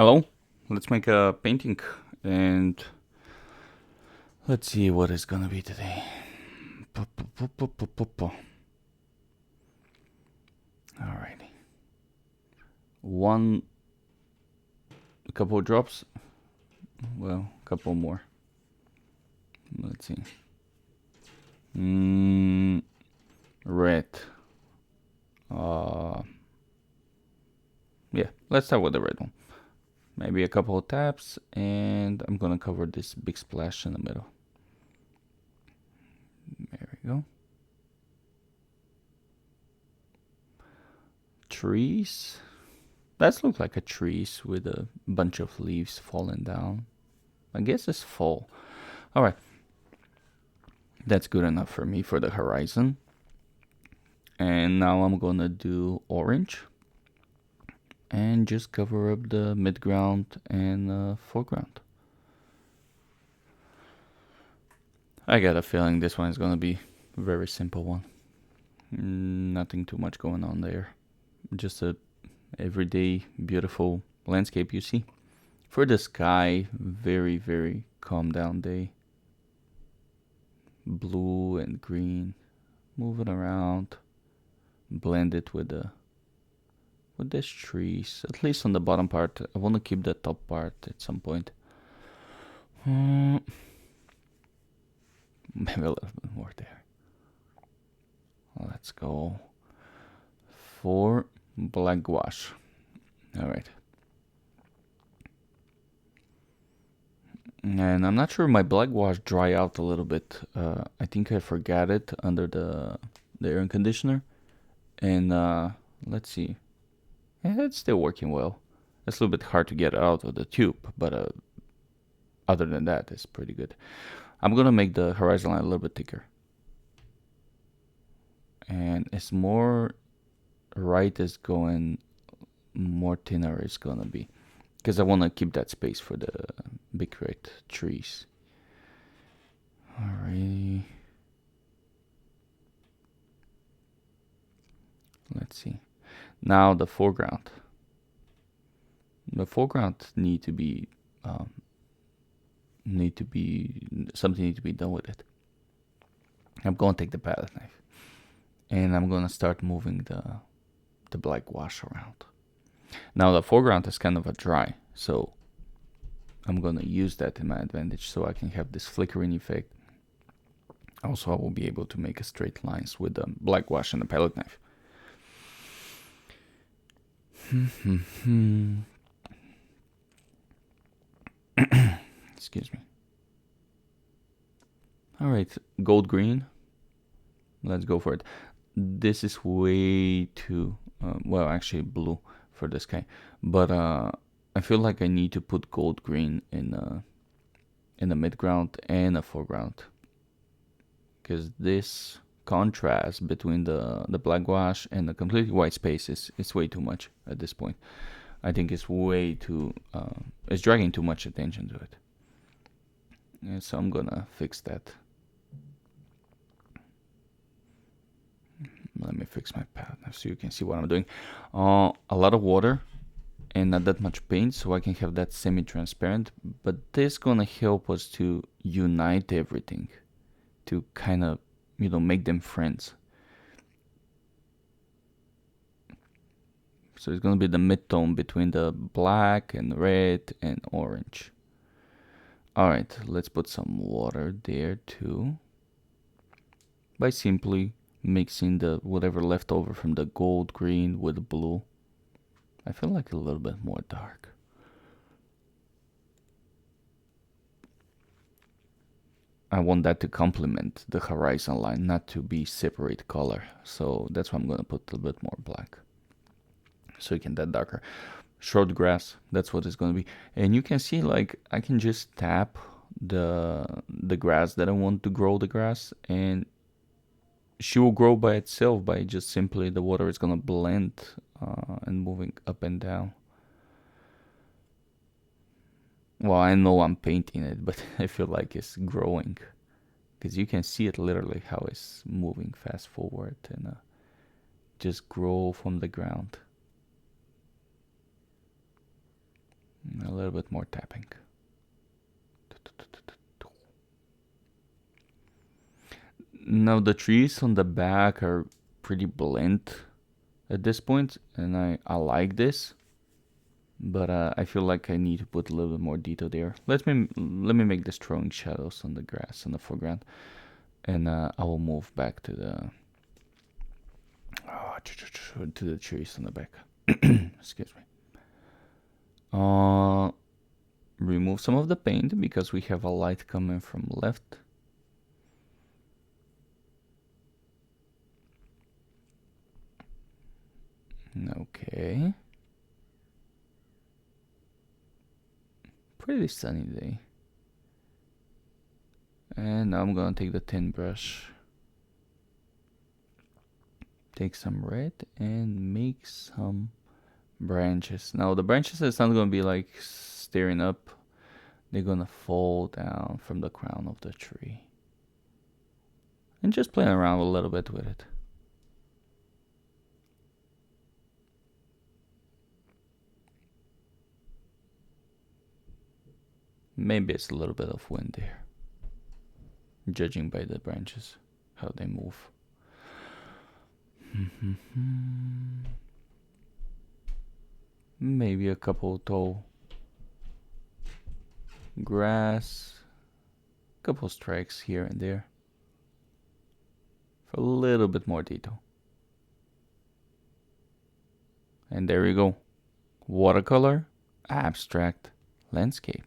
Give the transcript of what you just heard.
Hello, let's make a painting and let's see what it's gonna be today. Alrighty. A couple of drops. Well, a couple more. Let's see. Red. Yeah, let's start with the red one. Maybe a couple of taps, and I'm gonna cover this big splash in the middle. There we go. Trees. That looks like a trees with a bunch of leaves falling down. I guess it's fall. Alright. That's good enough for me for the horizon. And now I'm gonna do orange. And just cover up the midground and foreground. I got a feeling this one is gonna be a very simple one. Nothing too much going on there. Just a everyday beautiful landscape you see. For the sky, very, very calm down day. Blue and green, moving around, blend it with these trees. At least on the bottom part. I want to keep the top part at some point. Maybe a little bit more there. Let's go for black gouache. All right. And I'm not sure my black gouache dry out a little bit. I think I forgot it under the air conditioner. And let's see. Yeah, it's still working well. It's a little bit hard to get out of the tube, but other than that, it's pretty good. I'm gonna make the horizon line a little bit thicker. And it's more right is going, more thinner it's gonna be. Because I want to keep that space for the big red trees. Alrighty. Let's see. Now the foreground. The foreground need to be something need to be done with it. I'm gonna take the palette knife and I'm gonna start moving the black gouache around. Now the foreground is kind of a dry, so I'm gonna use that in my advantage so I can have this flickering effect. Also, I will be able to make a straight lines with the black gouache and the palette knife. Excuse me. Alright, gold green. Let's go for it. This is way too, well, actually blue for this guy. But I feel like I need to put gold green in the midground and the foreground. Because this contrast between the black gouache and the completely white space is way too much at this point. I think it's way too, it's dragging too much attention to it. And so I'm gonna fix that. Let me fix my palette so you can see what I'm doing. A lot of water and not that much paint, so I can have that semi-transparent. But this gonna help us to unite everything, to kind of, make them friends. So it's gonna be the mid-tone between the black and red and orange. Alright, let's put some water there too. By simply mixing the whatever left over from the gold green with the blue. I feel like a little bit more dark. I want that to complement the horizon line, not to be separate color. So that's why I'm gonna put a little bit more black, so you can that darker. Short grass, that's what it's gonna be. And you can see, like, I can just tap the grass that I want to grow the grass, and she will grow by itself by just simply the water is gonna blend and moving up and down. Well, I know I'm painting it, but I feel like it's growing because you can see it literally how it's moving fast forward and just grow from the ground. A little bit more tapping. Now the trees on the back are pretty bland at this point, and I like this, but I feel like I need to put a little bit more detail there. Let me make this throwing shadows on the grass in the foreground, and I will move back to the trees on the back. Excuse me. Remove some of the paint because we have a light coming from left. Okay. Pretty sunny day. And now I'm gonna take the thin brush, take some red, and make some branches. Now the branches is not gonna be like staring up. They're gonna fall down from the crown of the tree. And just playing around a little bit with it. Maybe it's a little bit of wind there, judging by the branches, how they move. Maybe a couple tall grass, couple strikes here and there for a little bit more detail. And there you go. Watercolor, abstract, landscape.